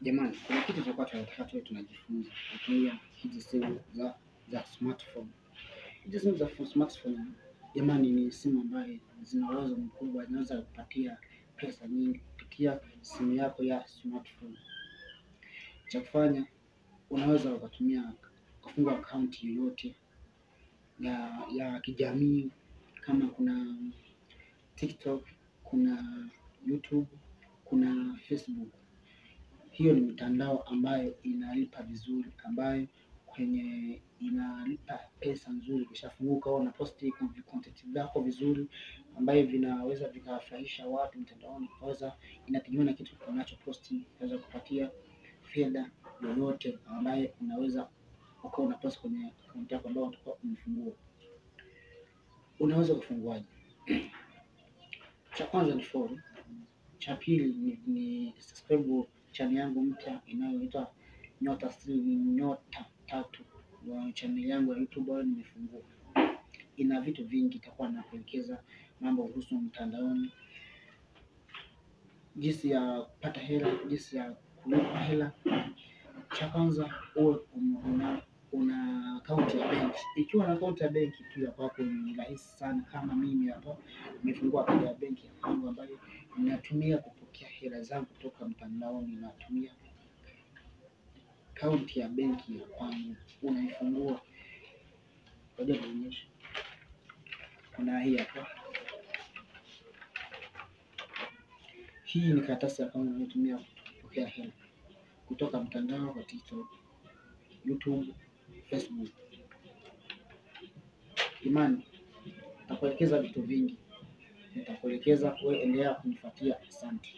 Jamani, kuna kitu tulikuwa tunataka tuwe tunajifunza kutumia hizi simu za smartphone. Hizi simu za smartphone jamani, ni simu ambayo zina uwezo mkubwa, zinaweza kupatia pesa nyingi kupitia simu yako ya smartphone. Cha kufanya, unaweza ukatumia kufungua account yoyote ya kijamii, kama kuna TikTok, kuna YouTube, kuna Facebook. Hiyo ni mitandao ambayo inalipa vizuri, ambayo kwenye inalipa pesa nzuri. Ukishafunguka una posti content zako vizuri, ambayo vinaweza vikawafurahisha watu mtandaoni. Kwanza inategemea na kitu unacho posti, inaweza kupatia fedha yoyote ambayo unaweza ukawa una post kwenye account yako ambayo utakuwa umefungua. Unaweza kufunguaje? Cha kwanza ni follow. Cha pili ni subscribe channel yangu mpya inayoitwa Nyota3. Channel yangu ya YouTube ambayo nimefungua. Ina vitu vingi, itakuwa nakuelekeza mambo kuhusu mtandaoni, jinsi ya kupata hela, jinsi ya kulipa hela. Cha kwanza uwe una account ya benki. Ikiwa na account ya benki tu hapo ni rahisi sana. Kama mimi hapa nimefungua account ya benki yangu ambayo ninatumia kupokea hela zangu kutoka mtandaoni. Natumia account ya benki ya kwangu. Unaifungua ngoja nionyeshe. Kuna hii hapa. Hii ni karatasi ya account ninayotumia kupokea hela kutoka mtandao wa TikTok, YouTube, Facebook. Imani, nitakuelekeza vitu vingi. Nitakuelekeza, wewe endelea kunifuatia. Asante.